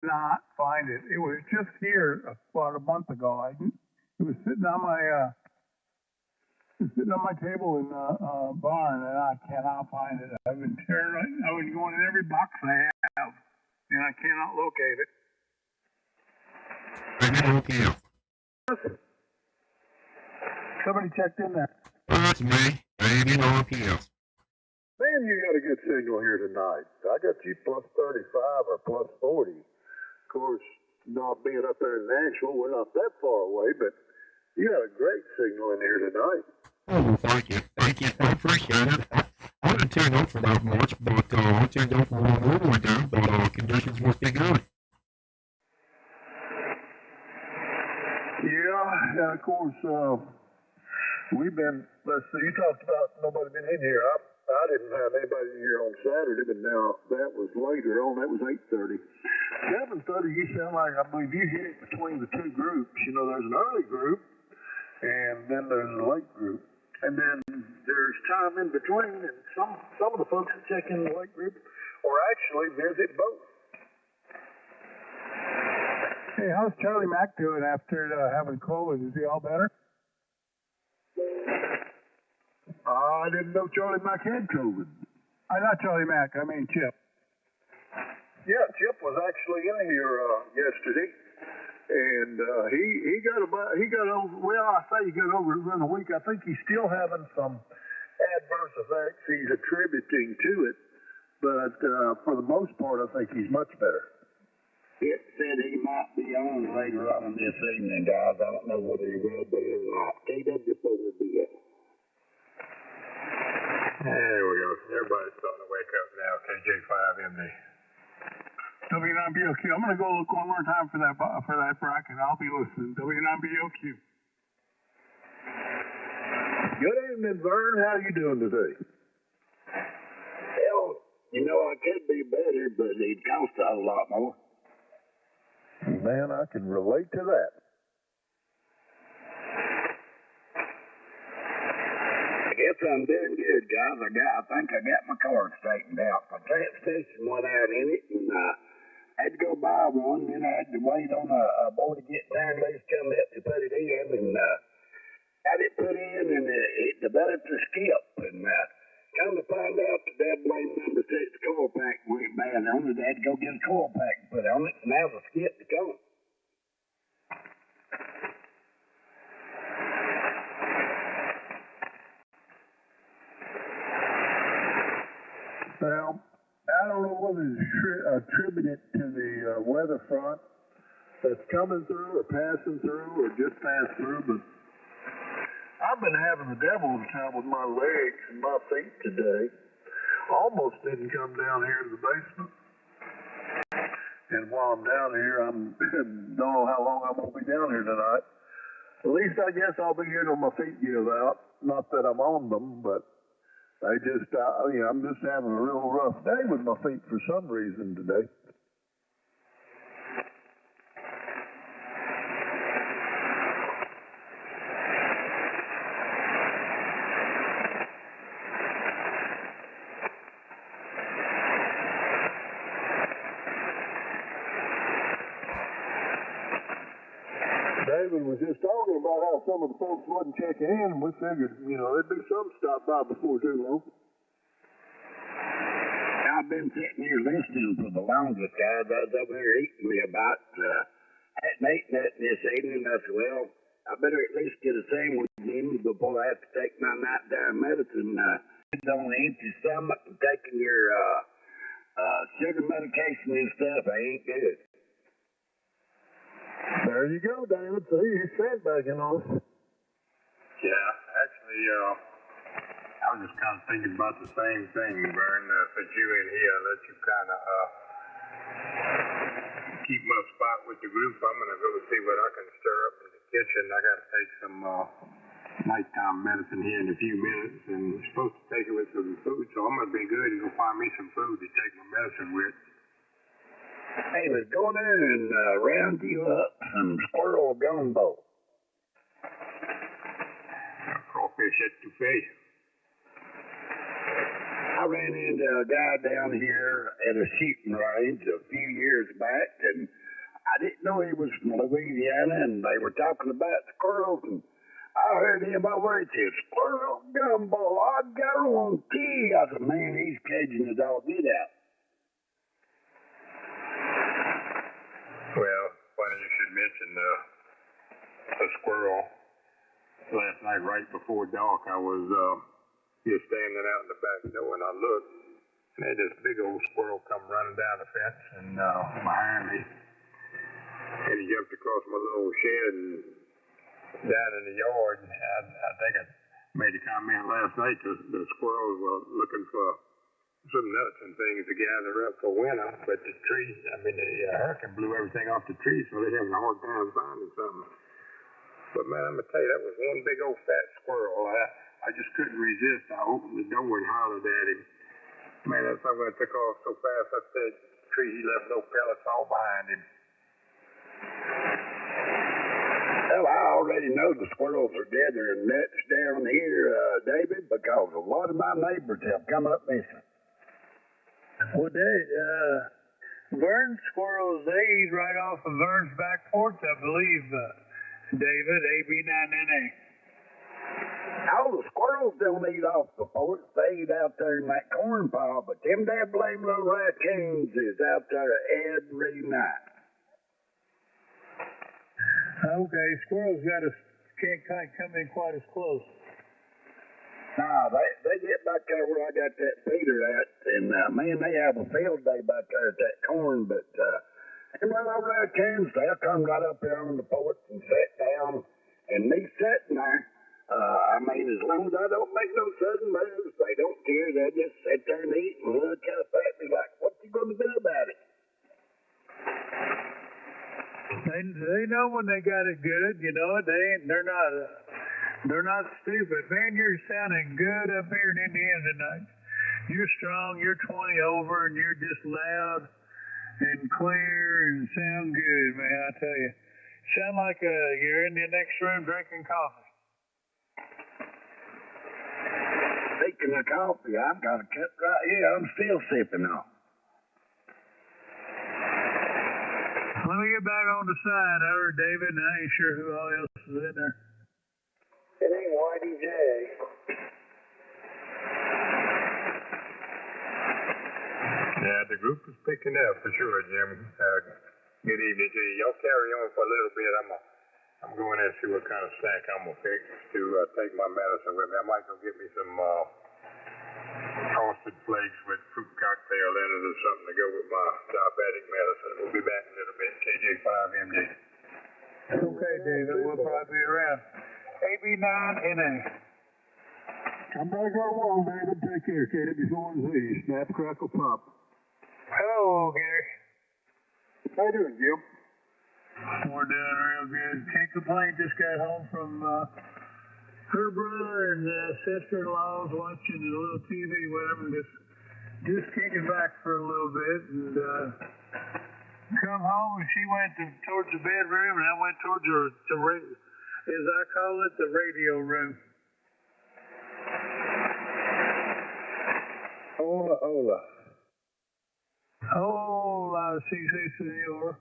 not find it. It was just here about a month ago. It was sitting on my table in the barn, and I cannot find it. I've been going in every box I have, and I cannot locate it. Somebody checked in there. That's me. AB9PF. Man, you got a good signal here tonight. I got you plus 35 or plus 40. Of course, not being up there in Nashville, we're not that far away, but you got a great signal in here tonight. Oh, thank you. Thank you. I appreciate it. I didn't turn up for that much, but I turned up for a little more there, but conditions must be good. Yeah, of course, we've been, let's see, you talked about nobody been in here. I didn't have anybody here on Saturday, but now that was later on. That was 8:30. 7:30, you sound like, I believe you hit it between the two groups. You know, there's an early group, and then there's a late group. And then there's time in between, and some of the folks that check in the late group or actually visit both. Hey, how's Charlie Mack doing after having COVID? Is he all better? I didn't know Charlie Mack had COVID. Not Charlie Mack, I mean Chip. Yeah, Chip was actually in here yesterday, and he got over. Well, I say he got over it within a week. I think he's still having some adverse effects he's attributing to it, but for the most part, I think he's much better. It said he might be on later on this evening, guys. I don't know whether he will be or not. KW4BL. There we go. Everybody's starting to wake up now. KJ5MD. W9BOQ. I'm going to go look one more time for that bracket. I'll be listening. W9BOQ. Good evening, Vern. How are you doing today? Hell, you know, I could be better, but it'd cost a whole lot more. Man, I can relate to that. I guess I'm doing good, guys. I think I got my card straightened out. My transportation went out in it, and I had to go buy one, then I had to wait on a boy to get down loose, come up to put it in, and got it put in, and it developed a skip, and come to find out the dead blame number 6 coil pack went bad on it. I had to go get a coil pack and put on it, and now the skip to come. Well, I don't know whether to attribute it to the weather front that's coming through or passing through or just passed through, but I've been having the devil of a time with my legs and my feet today. Almost didn't come down here to the basement. And while I'm down here, I don't know how long I'm going to be down here tonight. At least I guess I'll be here till my feet give out. Not that I'm on them, but I'm just having a real rough day with my feet for some reason today. David was just talking about how some of the folks wasn't checking in, and we figured, there'd be some stop by before too long. I've been sitting here listening for the longest, guys. I was over here eating me about, hadn't eaten nothing this evening. I said, well, I better at least get a sandwich in me before I have to take my nighttime medicine. It's on an empty stomach and taking your sugar medication and stuff. I ain't good. There you go, David. See, he's sandbagging on us. Yeah, actually, I was just kind of thinking about the same thing, Vern. Put you in here, let you kind of keep my spot with the group. I'm going to go see what I can stir up in the kitchen. I got to take some nighttime medicine here in a few minutes, and I'm supposed to take it with some food, so I'm going to be good and go find me some food to take my medicine with. Hey, let's go there and round you up some squirrel gumbo. Crawfish etouffee. I ran into a guy down here at a shooting range a few years back, and I didn't know he was from Louisiana, and they were talking about squirrels, and I heard him over it said, "Squirrel gumbo, I guarantee." I said, "Man, he's caging it all get out." Well, funny you should mention a squirrel. Last night, right before dark, I was just standing out in the back door, and I looked, and had this big old squirrel come running down the fence and behind me, and he jumped across my little shed and down in the yard. I think I made a comment last night because the squirrels were looking for some nuts and things to gather up for winter, but the trees, the hurricane blew everything off the trees, so they're having a hard time finding something. But man, I'm gonna tell you, that was one big old fat squirrel. I just couldn't resist. I opened the door and hollered at him. Man, that thing took off so fast up that tree, he left no pellets all behind him. Well, I already know the squirrels are gathering nuts down here, David, because a lot of my neighbors have come up missing. Well, Vern's squirrels, they eat right off of Vern's back porch, I believe, David, AB9NA. All the squirrels don't eat off the porch. They eat out there in that corn pile, but them damn blame little raccoons is out there every night. Okay, squirrels can't come in quite as close. Nah, they get back there where I got that feeder at, and man, they have a field day back there at that corn, but them little raccoons, they'll come right up there on the porch and sit down, and me sitting there, as long as I don't make no sudden moves, they don't care. They just sit there and eat and look up at me like, "What you gonna do about it?" They know when they got it good, you know. They're not stupid. Man, you're sounding good up here in Indiana tonight. You're strong. You're 20 over, and you're just loud and clear and sound good, man. I tell you, sound like you're in the next room drinking coffee. Speaking of coffee, I've got a cup right here. I'm still sipping on. Let me get back on the side. I heard David, and I ain't sure who all else is in there. It ain't Whitey J. Yeah, the group is picking up for sure, Jim. Good evening to you. Y'all carry on for a little bit. I'm going in and see what kind of snack I'm gonna fix to take my medicine with me. I might go get me some frosted flakes with fruit cocktail in it or something to go with my diabetic medicine. We'll be back in a little bit. KJ5MD. Okay, David, we'll probably be around. AB9NA. I'm back on one, David. Take care, KW4Z. Snap, crackle, pop. Hello, Gary. How you doing, Jim? We're doing real good. Can't complain. Just got home from her brother and sister-in-law's watching a little TV, whatever. Just kicking back for a little bit, and come home, and she went towards the bedroom, and I went towards as I call it, the radio room. Hola, hola. Hola, si, senor.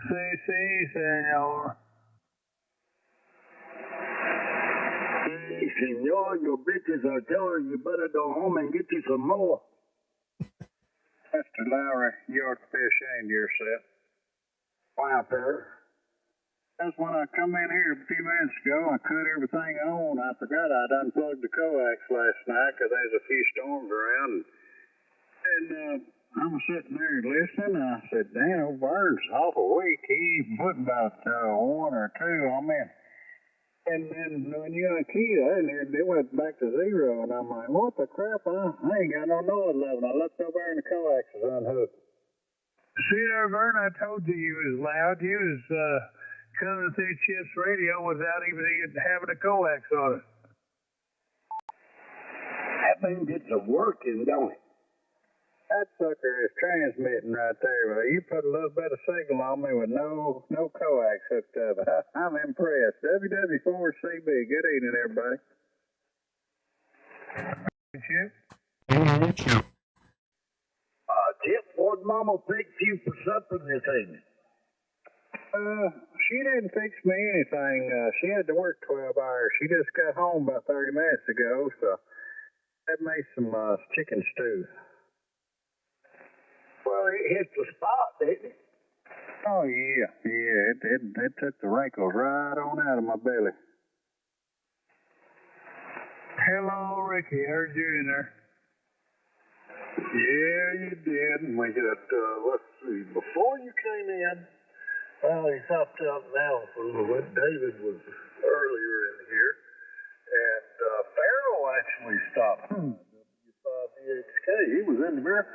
Si, senor. Hey, senor, your bitches are telling you better go home and get you some more. Mr. Lowry, you ought to be ashamed of yourself. Why, sir? That's when I come in here a few minutes ago, I cut everything on. I forgot I'd unplugged the coax last night because there's a few storms around. And I was sitting there listening, and I said, "Dan, old Vern's awful weak. He put about 1 or 2 on me." And then when you unkeyed it, it went back to 0. And I'm like, "What the crap? I ain't got no noise level." I looked over and the coax is unhooked. See there, Vern, I told you was loud. You was coming through Chip's radio without even having a coax on it. That thing gets a working, don't it? That sucker is transmitting right there. Well, you put a little bit of signal on me with no coax hooked up. I'm impressed. WW4CB. Good evening, everybody. Chip? Hello, Chip. Chip, what'd Mama fix you for supper this evening? She didn't fix me anything. She had to work 12 hours. She just got home about 30 minutes ago, so I made some chicken stew. Well, it hit the spot, didn't it? Oh, yeah. It took the wrinkles right on out of my belly. Hello, Ricky. Heard you in there. Yeah, you did. And we got, let's see, before you came in, well, he stopped out now for a little bit. David was earlier in here, and Farrell actually stopped. W5BHK, he was in here,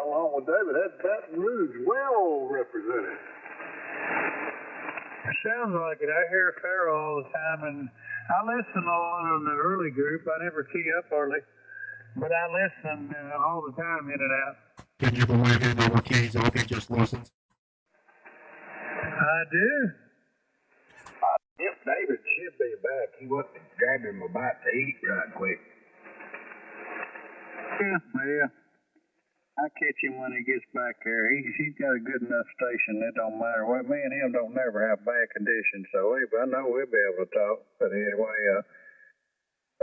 along with David, had Baton Rouge well represented. Sounds like it. I hear Farrell all the time, and I listen a lot on the early group. I never key up early, but I listen all the time in and out. Can you believe he never keys up? He just listens. I do. Yep, David should be back. He went to grab him a bite to eat right quick. Yeah. I'll catch him when he gets back there. He's got a good enough station. It don't matter what. Me and him don't never have bad conditions, so I know we'll be able to talk. But anyway,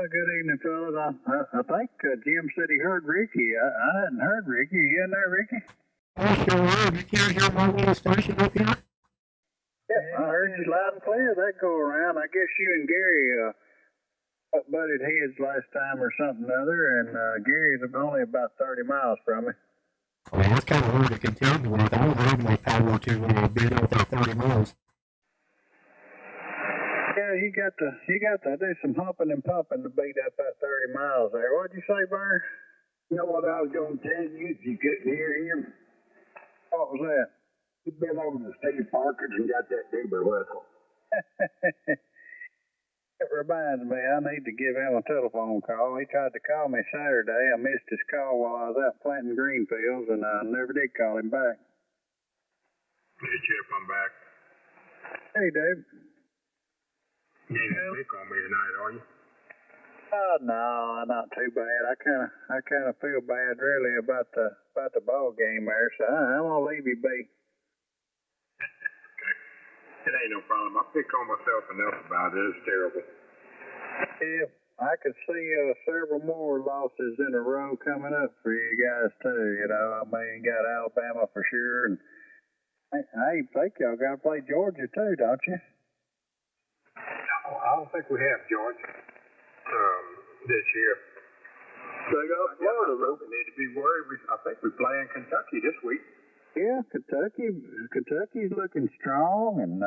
good evening, fellas. I think Jim said he heard Ricky. I hadn't heard Ricky. You in there, Ricky? Oh, sure am. You can't hear my little station up here? Yeah, I heard you loud and clear. That go around. I guess you and Gary butted heads last time or something or other, and Gary's only about 30 miles from me. Oh, that's kind of hard to contend with. I don't have my power to beat out that 30 miles. Yeah, you got to do some humping and pumping to beat up that 30 miles there. What'd you say, Vern? You know what I was going to tell you if you couldn't hear him? What was that? You've been over to Steve Parker's and got that Deeber whistle. It reminds me, I need to give him a telephone call. He tried to call me Saturday. I missed his call while I was out planting green fields, and I never did call him back. Hey, Chip, I'm back. Hey, Dave. You ain't sick on me tonight, are you? Oh, no, not too bad. I kind of feel bad, really, about the ball game there, so I'm gonna leave you be. It ain't no problem. I pick on myself enough about it. It's terrible. Yeah, I could see several more losses in a row coming up for you guys, too. You know, I mean, got Alabama for sure, and I think y'all got to play Georgia, too, don't you? No, I don't think we have Georgia this year. They got Florida, though. We need to be worried. I think we're playing Kentucky this week. Yeah, Kentucky's looking strong, and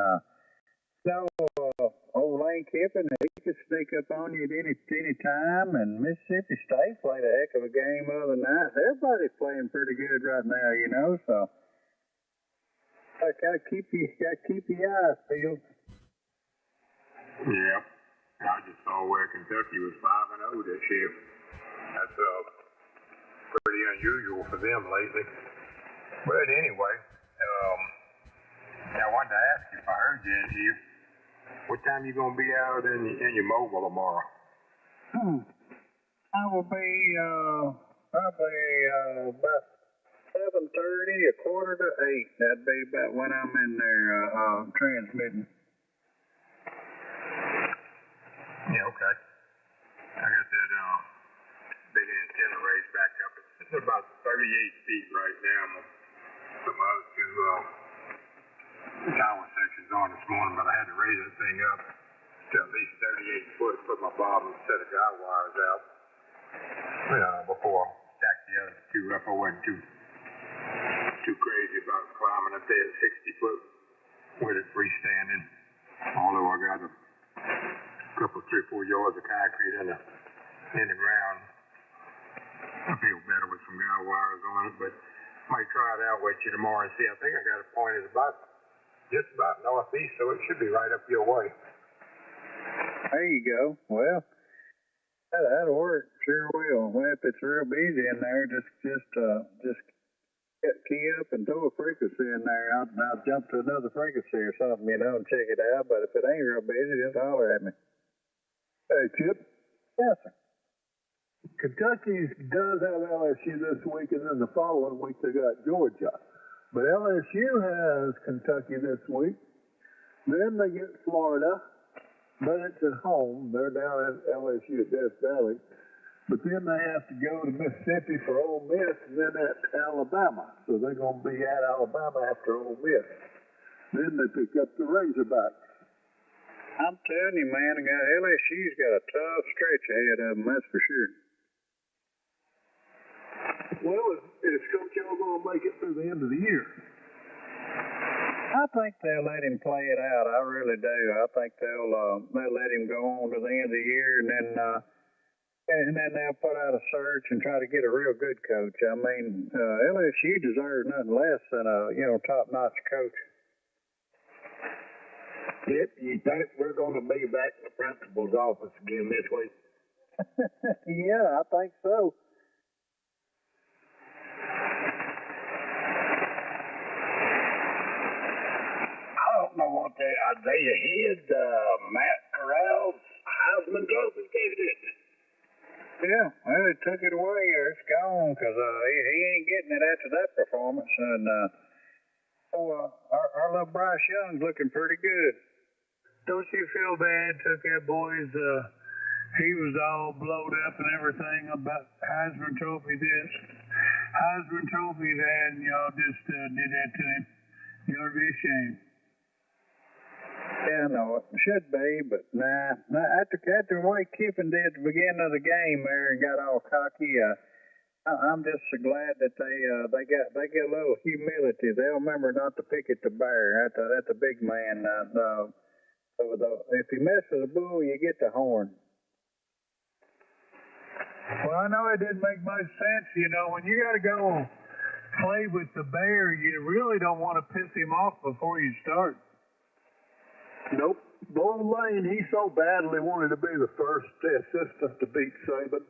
old Lane Kiffin, he could sneak up on you at any time, and Mississippi State played a heck of a game the other night. Everybody's playing pretty good right now, you know, so I gotta keep your eyes peeled. Yeah, I just saw where Kentucky was 5-0 this year. That's pretty unusual for them lately. But anyway, I wanted to ask you if I heard you in here. What time you gonna be out in your mobile tomorrow? I will be probably about 7:30, 7:45. That'd be about when I'm in there transmitting. Yeah, okay. I got that big antenna raised back up. It's about 38 feet right now. I'm gonna put my other two tower sections on this morning, but I had to raise that thing up to at least 38 foot, put my bottom set of guy wires out before I stacked the other two up. I wasn't too crazy about climbing up there at 60 foot with it freestanding, although I got a couple, 3-4 yards of concrete in the ground. I feel better with some guy wires on it, but might try it out with you tomorrow and see. I think I got it pointed just about northeast, so it should be right up your way. There you go. Well, that'll work. Sure will. Well, if it's real busy in there, just key up and throw a frequency in there. I'll jump to another frequency or something, you know, and check it out. But if it ain't real busy, just holler at me. Hey, Chip. Yes, sir. Kentucky does have LSU this week, and then the following week they got Georgia. But LSU has Kentucky this week. Then they get Florida, but it's at home. They're down at LSU at Death Valley. But then they have to go to Mississippi for Ole Miss, and then at Alabama. So they're going to be at Alabama after Ole Miss. Then they pick up the Razorbacks. I'm telling you, man, LSU's got a tough stretch ahead of them, that's for sure. Well, is Coach O going to make it through the end of the year? I think they'll let him play it out. I really do. I think they'll let him go on to the end of the year, and then they'll put out a search and try to get a real good coach. I mean, LSU deserves nothing less than a top-notch coach. Yep, you think we're going to be back in the principal's office again this week? Yeah, I think so. I don't know what they ahead. Matt Corral's Heisman Trophy, David, isn't it? Yeah, well, they took it away, or it's gone, because he ain't getting it after that performance. And our little Bryce Young's looking pretty good. Don't you feel bad? Took that boy's, he was all blowed up and everything about Heisman Trophy this. Heisman Trophy that, and y'all just did that to him. You ought to be ashamed. Yeah, no, it should be, but nah. After the way Kiffin did at the beginning of the game there and got all cocky, I'm just so glad that they get a little humility. They'll remember not to pick at the bear, at the big man. If you mess with the bull, you get the horn. Well, I know it didn't make much sense. When you got to go play with the bear, you really don't want to piss him off before you start. Nope. Bo Lane, he so badly wanted to be the first assistant to beat Saban.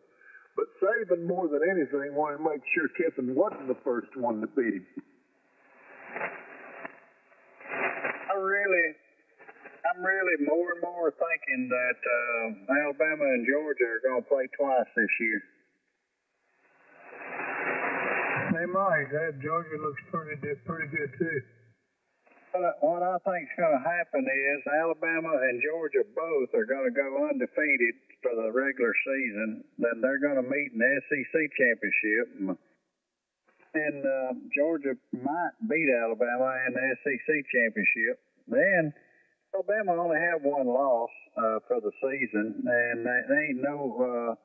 But Saban, more than anything, wanted to make sure Kiffin wasn't the first one to beat him. I'm really more and more thinking that Alabama and Georgia are going to play twice this year. They might. Georgia looks pretty good too. What I think is going to happen is Alabama and Georgia both are going to go undefeated for the regular season. Then they're going to meet in the SEC championship. And Georgia might beat Alabama in the SEC championship. Then Alabama only have one loss for the season, and there ain't no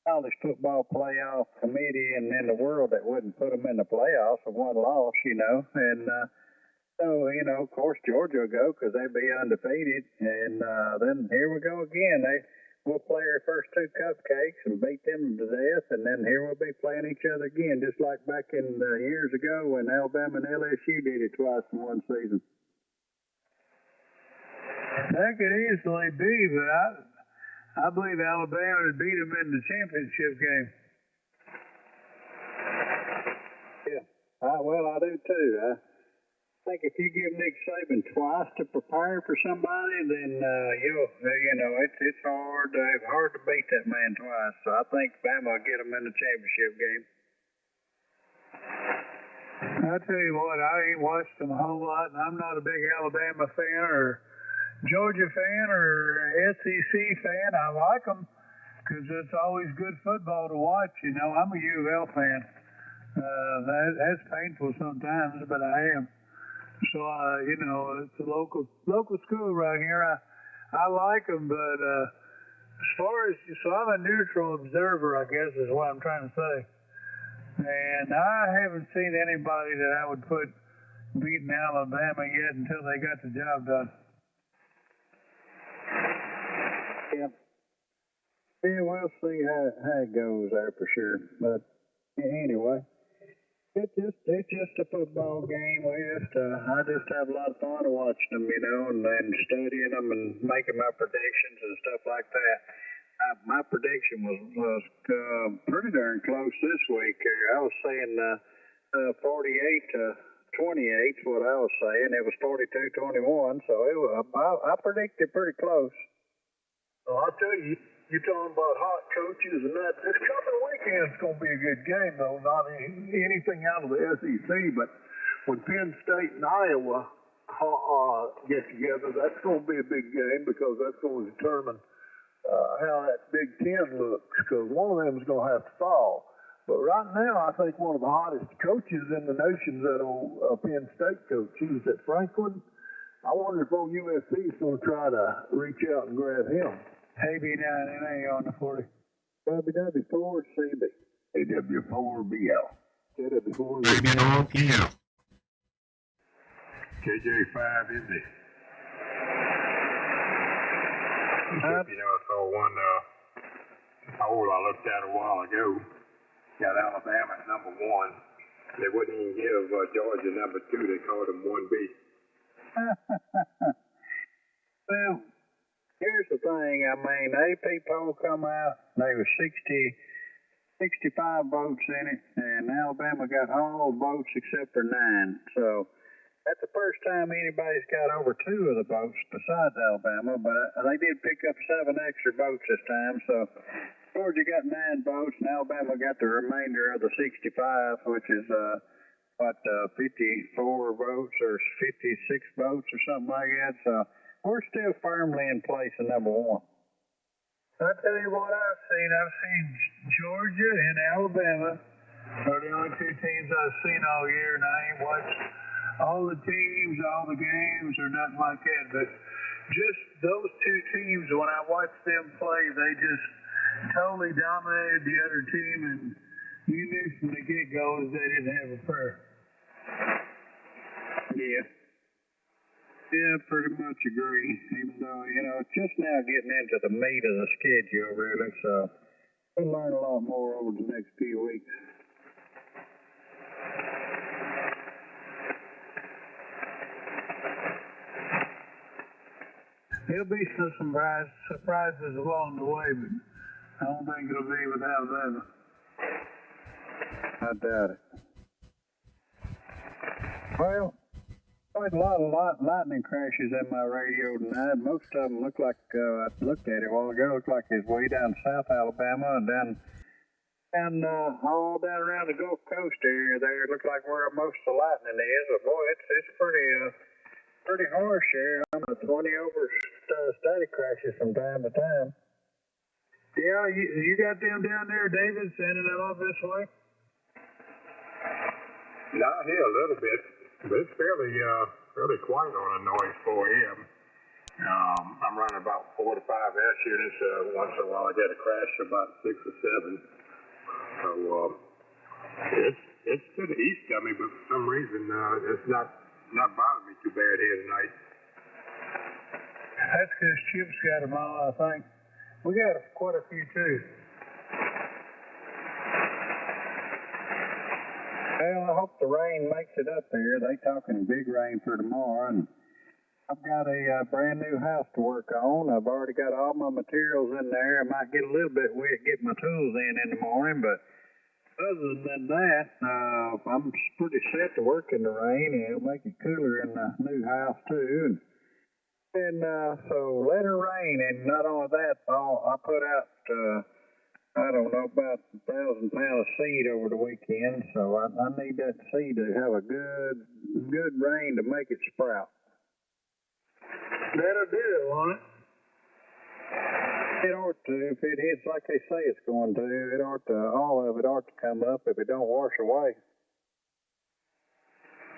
college football playoff committee in the world that wouldn't put them in the playoffs with one loss, And so, of course, Georgia will go because they'll be undefeated. And then here we go again. We'll play our first two cupcakes and beat them to death, and then here we'll be playing each other again, just like back in years ago when Alabama and LSU did it twice in one season. That could easily be, but I believe Alabama would beat them in the championship game. Yeah, I do too. I think if you give Nick Saban twice to prepare for somebody, then it's hard to beat that man twice. So I think Bama will get them in the championship game. I tell you what, I ain't watched them a whole lot, and I'm not a big Alabama fan or Georgia fan or SEC fan. I like them because it's always good football to watch. I'm a U of L fan. That's painful sometimes, but I am. So, it's a local school right here. I like them, but I'm a neutral observer, I guess is what I'm trying to say. And I haven't seen anybody that I would put beating Alabama yet until they got the job done. Yeah, we'll see how it goes there for sure. But anyway. It's just a football game. I just have a lot of fun watching them, and then studying them and making my predictions and stuff like that. My prediction was pretty darn close this week. I was saying 48 to 28 is what I was saying. It was 42-21, so I predicted pretty close. Well, I'll tell you, you're talking about hot coaches and that. This coming weekend's going to be a good game, though. Not anything out of the SEC, but when Penn State and Iowa get together, that's going to be a big game because that's going to determine how that Big Ten looks, because one of them is going to have to fall. But right now, I think one of the hottest coaches in the nation's that old Penn State coach. Who's that, Franklin? I wonder if old USC is going to try to reach out and grab him. AB9NA on the 40. WW4CB. KW4BL. KW4Z AB9PF. KJ5MD. You know, I saw one poll I looked at a while ago. Got Alabama at number 1. They wouldn't even give Georgia number 2. They called them 1B. Well, here's the thing. I mean, AP poll come out. There was 65 votes in it, and Alabama got all the votes except for 9. So that's the first time anybody's got over 2 of the votes besides Alabama, but they did pick up 7 extra votes this time. So Georgia got 9 votes, and Alabama got the remainder of the 65, which is 54 votes or 56 votes or something like that. So we're still firmly in place at number 1. I tell you what I've seen. I've seen Georgia and Alabama are the only 2 teams I've seen all year, and I ain't watched all the teams, all the games, or nothing like that. But just those 2 teams, when I watched them play, they just totally dominated the other team, and you knew from the get-go that they didn't have a prayer. Yeah, pretty much agree. Even though, you know, it's just now getting into the meat of the schedule, really. So we'll learn a lot more over the next few weeks. There'll be some surprises along the way, but I don't think it'll be with Alabama. I doubt it. Well, there's a lot of lightning crashes in my radio tonight. Most of them look like, I looked at it a while ago, look like it's way down South Alabama and all down around the Gulf Coast area there. It looks like where most of the lightning is. But boy, it's pretty harsh here. I'm at 20 over static crashes from time to time. Yeah, you got them down there, David, sending them up this way? Not here a little bit, but it's fairly quiet on a noise 4M. I'm running about 4 to 5 S units. Once in a while I get a crash about 6 or 7. So it's to the east of me, but for some reason it's not bothering me too bad here tonight. That's because Chip's got them all, I think. We got quite a few too. Well, I hope the rain makes it up here. They talking big rain for tomorrow, and I've got a brand new house to work on. I've already got all my materials in there. I might get a little bit wet getting my tools in the morning, but other than that, I'm pretty set to work in the rain, and it'll make it cooler in the new house too. And so let it rain, and not only that, I put out I don't know, about 1,000 pounds of seed over the weekend, so I need that seed to have a good rain to make it sprout. That'll do it, won't it? It ought to. If it hits like they say it's going to, it ought to. All of it ought to come up if it don't wash away.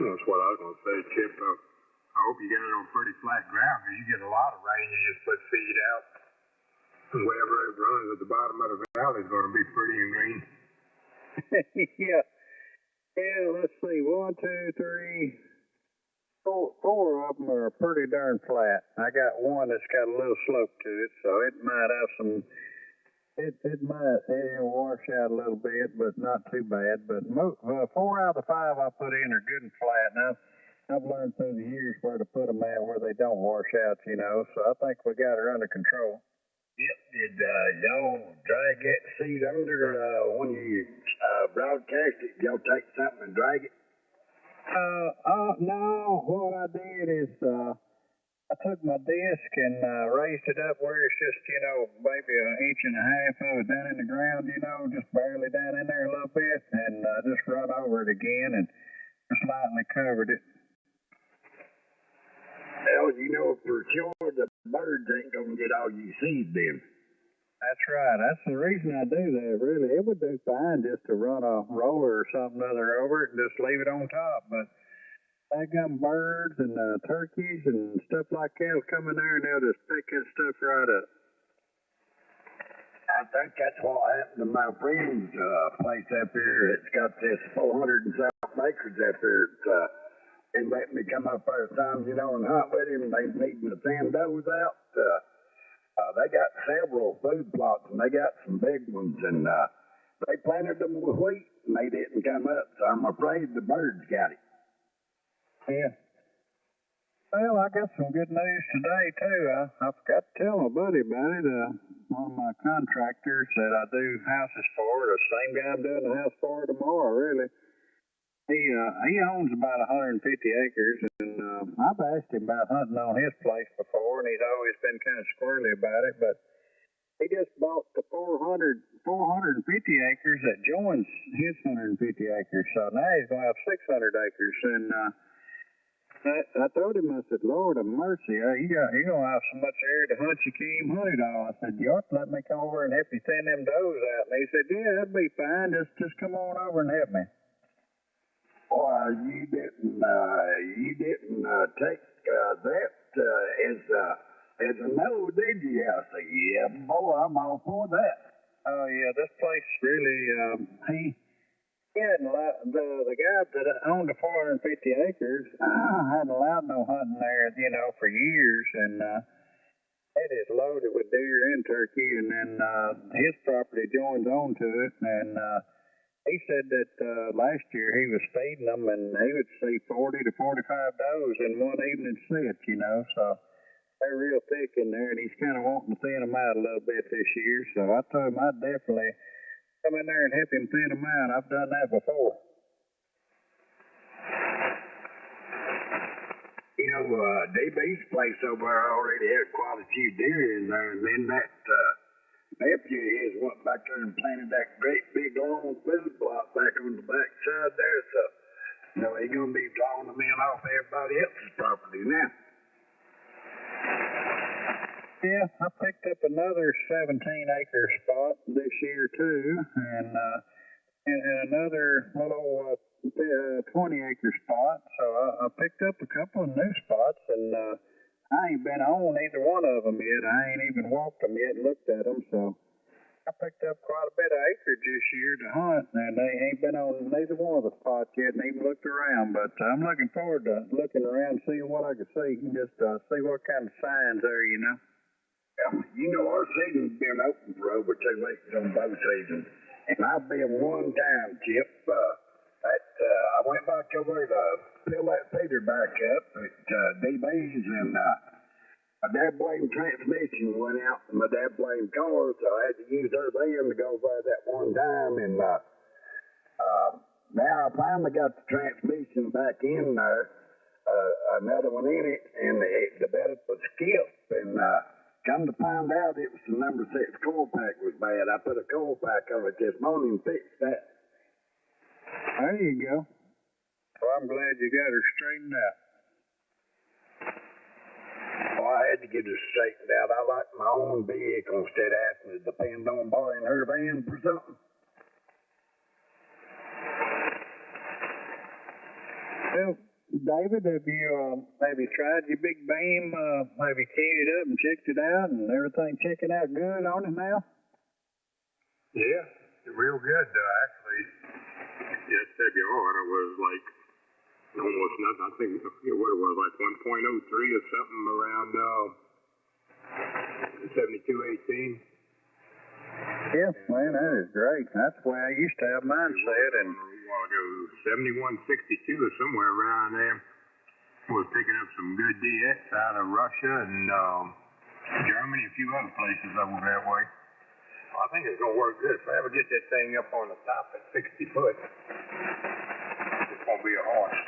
That's what I was going to say, Chip. I hope you get it on pretty flat ground, because you get a lot of rain, you just put seed out. And wherever it runs at the bottom of the valley is going to be pretty and green. Yeah. Yeah, let's see. 1, 2, 3, 4 of them are pretty darn flat. I got one that's got a little slope to it, so it might have some. It'll wash out a little bit, but not too bad. But 4 out of the 5 I put in are good and flat. Now, I've learned through the years where to put them at where they don't wash out, you know. So I think we got her under control. Yep. Did y'all drag that seed under when you broadcast it? Y'all take something and drag it? No. What I did is I took my disc and raised it up where it's just, you know, maybe 1.5 inches of it down in the ground, you know, just barely down in there a little bit, and just run over it again and just lightly covered it. Well, you know for sure the birds ain't gonna get all you seed then. That's right. That's the reason I do that, really. It would do fine just to run a roller or something other over it and just leave it on top, but I got birds and turkeys and stuff like that will come in there and they'll just pick that stuff right up. I think that's what happened to my friend's place up here. It's got this 400 and something acres up here. And let me come up there some, you know, and hunt with him. They needing to thin those out. They got several food plots and they got some big ones and they planted them with wheat and they didn't come up. So I'm afraid the birds got it. Yeah. Well, I got some good news today, too. I forgot to tell my buddy about it. One of my contractors that I do houses for, the same guy I'm doing the house for tomorrow, really. He owns about 150 acres, and I've asked him about hunting on his place before, and he's always been kind of squirrely about it, but he just bought the 450 acres that joins his 150 acres, so now he's going to have 600 acres, and I told him, I said, Lord of mercy, you're going to have so much area to hunt you can't even hunt it all. I said, you ought to let me come over and help you thin them does out. And he said, yeah, that'd be fine. Just come on over and help me. Boy, you didn't take that as a no, did you? I said, yeah, boy, I'm all for that. Oh, yeah, this place really, he hadn't allowed, the guy that owned the 450 acres hadn't allowed no hunting there, you know, for years, and it is loaded with deer and turkey, and then his property joins on to it, and he said that last year he was feeding them, and he would see 40 to 45 does in one evening sit, you know, so they're real thick in there, and he's kind of wanting to thin them out a little bit this year, so I told him I'd definitely come in there and help him thin them out. I've done that before. You know, DB's place over there already had quite a few deer in there, and then that nephew of his went back there and planted that great big long food plot back on the back side there, so, you know, he's going to be drawing them in off everybody else's property now. Yeah, I picked up another 17-acre spot this year, too, and another little 20-acre spot. So I picked up a couple of new spots, and I ain't been on either one of them yet. I ain't even walked them yet and looked at them, so I picked up quite a bit of acreage this year to hunt, and they ain't been on neither one of the spots yet and even looked around. But I'm looking forward to looking around, seeing what I can see, and just see what kind of signs there, you know. You know, our season's been open for over 2 weeks on both seasons. And I've been one time, Chip, I went back over to fill that feeder back up at DB's, and my dad blame transmission went out in my dad blame car, so I had to use their van to go by that one time. And now I finally got the transmission back in there, another one in it, and the bed was skipped. And come to find out, it was the number 6 coil pack was bad. I put a coil pack on it this morning and fixed that. There you go. Well, I'm glad you got her straightened out. Well, I had to get her straightened out. I like my own vehicle instead of having to depend on borrowing her van for something. Well, David, have you tried your big beam? Have you keyed it up and checked it out, and everything checking out good on it now? Yeah, real good. Actually, yesterday it was like almost nothing. I think I forget what it was, like 1.03 or something around 7218. Yeah, man, that is great. That's the way I used to have mine set, and 7162 or somewhere around there. Was picking up some good DX out of Russia and Germany, a few other places over that way. I think it's going to work good. If I ever get that thing up on the top at 60 foot, it's going to be a horse.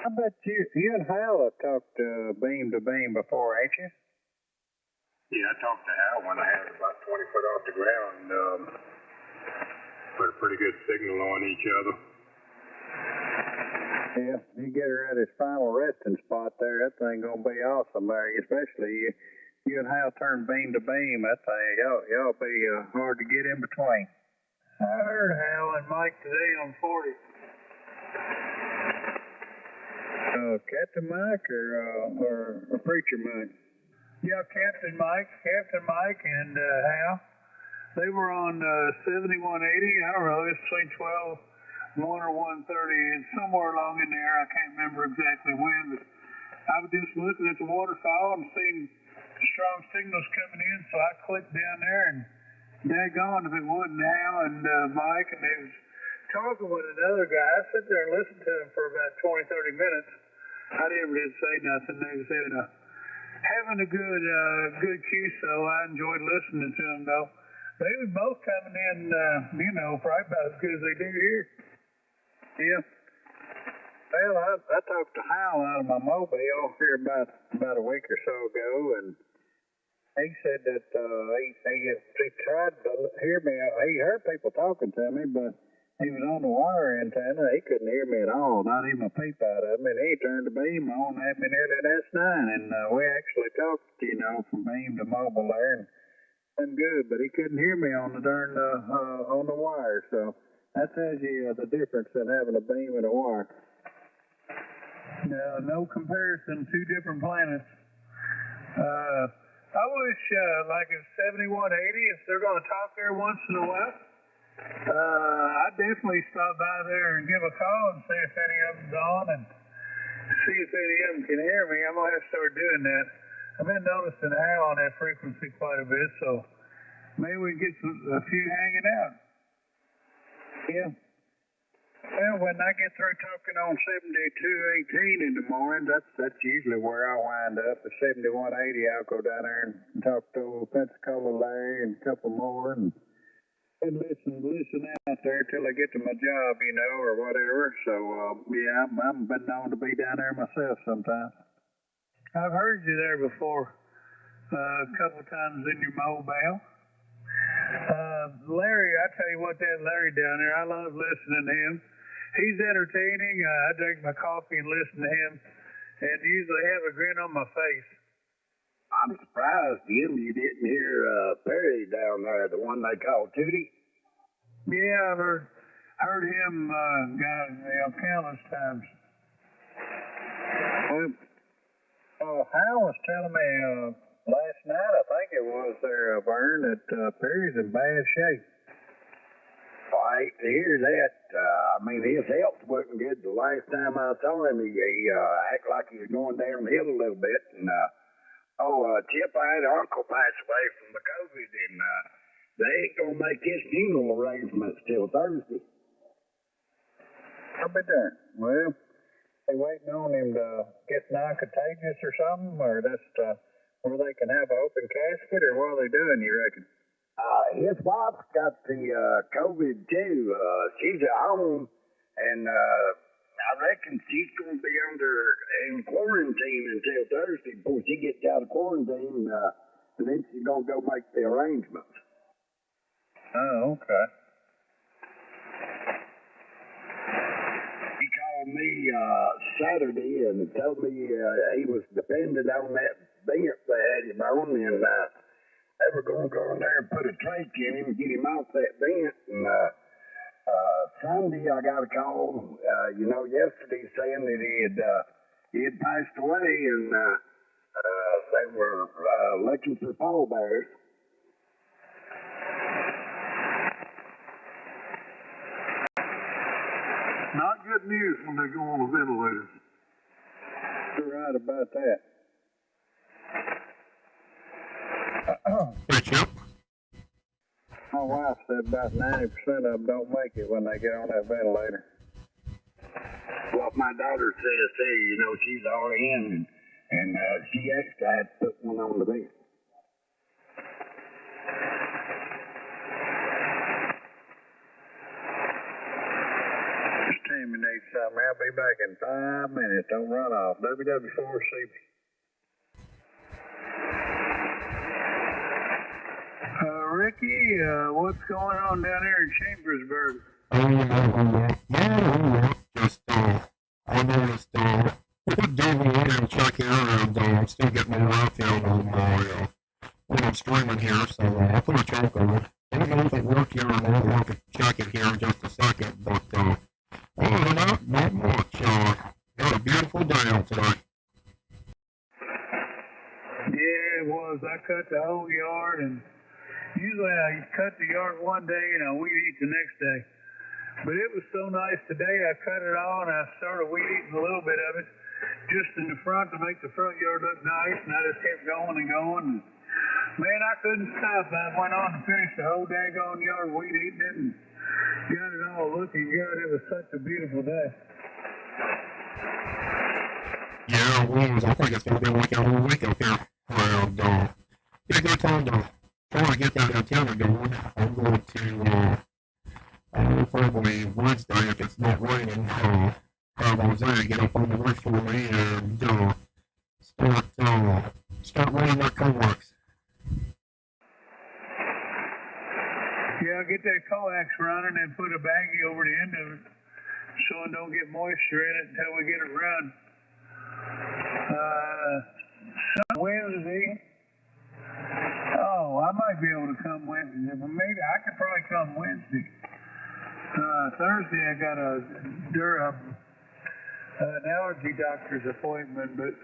I bet you and Hal have talked beam to beam before, ain't you? Yeah, I talked to Hal when I had it about 20 foot off the ground. Put a pretty good signal on each other. Yeah, you get her at his final resting spot there, that thing gonna be awesome there. Especially you and Hal turn beam to beam, that thing, y'all be hard to get in between. I heard Hal and Mike today on 40. Captain Mike or Preacher Mike? Yeah, Captain Mike and Hal. They were on 7180. I don't know, it's between 12, 1 or 130. It's somewhere along in there. I can't remember exactly when, but I was just looking at the waterfall and seeing strong signals coming in, so I clicked down there and daggone if it wasn't Hal and Mike, and they was talking with another guy. I sat there and listened to them for about 20, 30 minutes. I never did say nothing. They was having a good QSO. I enjoyed listening to them, though. They was both coming in, probably about as good as they do here. Yeah. Well, I talked to Hal out of my mobile here about a week or so ago, and he said that he tried to hear me. He heard people talking to me, but he was on the wire antenna. He couldn't hear me at all, not even a peep out of me. And he turned the beam on, had me near that S9, and we actually talked, from beam to mobile there, and good. But he couldn't hear me on the darn on the wire. So that tells you the difference in having a beam and a wire. No comparison. Two different planets. I wish, like it's 7180, if they're going to talk there once in a while, I'd definitely stop by there and give a call and see if any of them's on and see if any of them can hear me. I'm going to have to start doing that. I've been noticing Hal on that frequency quite a bit, so maybe we can get a few hanging out. Yeah. Well, when I get through talking on 7218 in the morning, that's usually where I wind up. At 7180, I'll go down there and talk to Pensacola Larry and a couple more and listen out there till I get to my job, or whatever. So, yeah, I've been known to be down there myself sometimes. I've heard you there before, a couple of times in your mobile. Larry, I tell you what, that Larry down there, I love listening to him. He's entertaining. I drink my coffee and listen to him, and usually have a grin on my face. I'm surprised, Jim, you didn't hear Perry down there, the one they call Tootie. Yeah, I've heard him countless times. Hal was telling me last night, I think it was there, Vern, that Perry's in bad shape. I hate to hear that. His health wasn't good the last time I saw him. He acted like he was going downhill a little bit. And Chip, I had an uncle pass away from the COVID, and they ain't gonna make his funeral arrangements till Thursday. I'll be darned. Well, they waiting on him to get non-contagious or something, or just where they can have an open casket, or what are they doing, you reckon? His wife's got the COVID too. She's at home, and I reckon she's going to be in quarantine until Thursday before she gets out of quarantine, and then she's going to go make the arrangements. Oh, okay. He called me Saturday and told me he was dependent on that vent they had him on, and they were going to go in there and put a trach in him and get him off that vent. And Sunday I got a call, yesterday saying that he had passed away, and they were looking for pallbearers. Not good news when they go on a ventilator. You're right about that. Hey, Chip. My wife said about 90% of them don't make it when they get on that ventilator. What my daughter says too, she's RN, and she actually had to put one on the vent. Just 10 him you need something. I'll be back in 5 minutes. Don't run off. WW4CB. Ricky, what's going on down there in Chambersburg? Just, I noticed, put David in check here, and I'm still getting more out there on my, when I'm streaming here, so I'll put a choke on it. I don't know if it worked here or not. I'll have to check it here in just a second, but, other than that, not much. Got a beautiful day out today. Yeah, it was. I cut the whole yard, and usually I cut the yard one day and I weed eat the next day. But it was so nice today, I cut it all and I started weed eating a little bit of it just in the front to make the front yard look nice, and I just kept going and going. And man, I couldn't stop. I went on to finish the whole daggone yard weed eating it and got it all looking good. It was such a beautiful day. Yeah, it was. I think it's going to be like a whole week up here. And, it's a good time to try to get that antenna going. I'm going to, probably Wednesday, if it's not raining, have Jose get up on the roof for me and, start running that coax. Yeah, I'll get that coax running and put a baggie over the end of it so it don't get moisture in it until we get it run. Wednesday. Oh, I might be able to come Wednesday. Maybe I could probably come Wednesday. Thursday I got an allergy doctor's appointment, but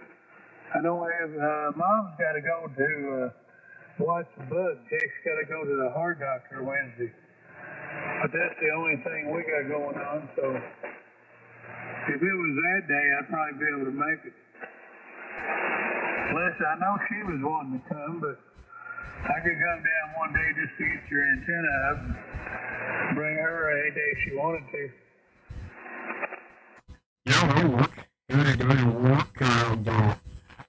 I don't have. Mom's got to go to watch the bugs. Jake's got to go to the heart doctor Wednesday. But that's the only thing we got going on. So if it was that day, I'd probably be able to make it. Plus, I know she was wanting to come, but I could come down one day just to get your antenna up and bring her any day she wanted to. Yeah, that'll work. Any day will work. And,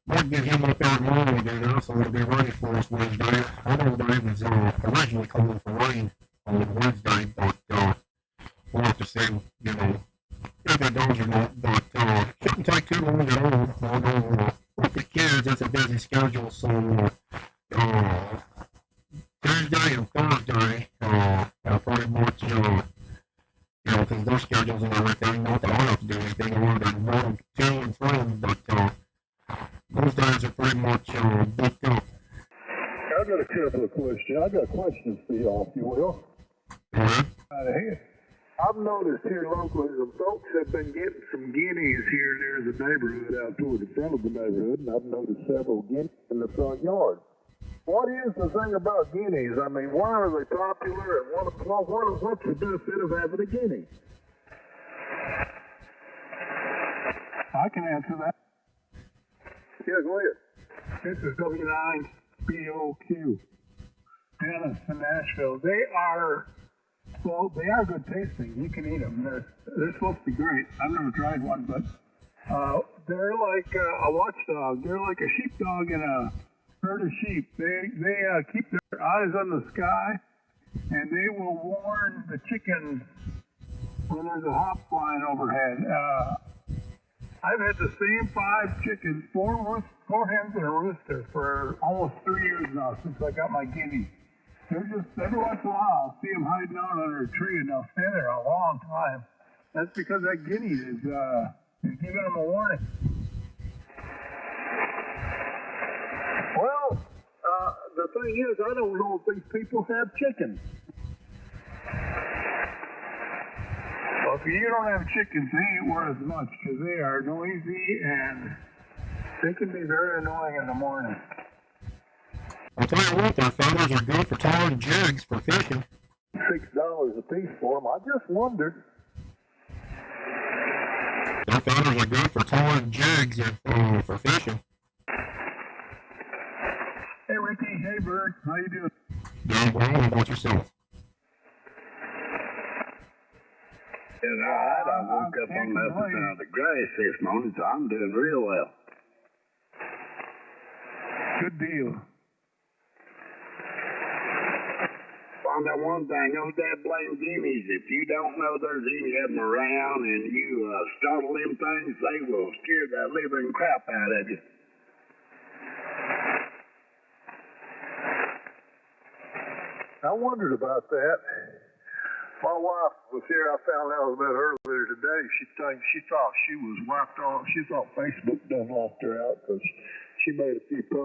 might get him up there tomorrow, dude, so it'll be ready for us Wednesday. I know Dave was originally calling for rain on Wednesday, but we'll have to see, you know, if it does or not. But shouldn't take too long at all. I know with the kids, it's a busy schedule, so Tuesday and Thursday, pretty much, you know, because their schedules and everything, not that I have to do anything other than run them to and from, but those days are pretty much booked up. I got a couple of questions. I got questions for y'all, if you will. I've noticed here locally some folks have been getting some guineas here near the neighborhood, out toward the front of the neighborhood, and I've noticed several guineas in the front yard. What is the thing about guineas? I mean, why are they popular, and what's the benefit of having a guinea? I can answer that. Yeah, go ahead. This is W9BOQ Dennis in Nashville. They are good tasting. You can eat them. They're supposed to be great. I've never tried one, but they're like a watchdog. They're like a sheepdog in a herd of sheep. They keep their eyes on the sky, and they will warn the chickens when there's a hawk flying overhead. I've had the same 5 chickens, 4 hens and a rooster for almost 3 years now since I got my guinea. They're just, every once in a while, I'll see them hiding out under a tree and they'll stay there a long time. That's because that guinea is giving them a warning. Well, the thing is, I don't know if these people have chickens. Well, if you don't have chickens, they ain't worth as much because they are noisy and they can be very annoying in the morning. I'll tell you what, their feathers are good for tying jigs for fishing. $6 a piece for them. I just wondered. Their feathers are good for tying jigs for fishing. Hey, Ricky. Hey, Bert. How you doing? Doing well. How about yourself? And I woke up on the other side of the grass this morning, so I'm doing real well. Good deal. found out one thing, those that blame guineas, if you don't know there's any of them around and you startle them things, they will scare the living crap out of you. I wondered about that. My wife was here. I found out about her earlier today. She thought she was wiped off. She thought Facebook done locked her out because she made a few posts.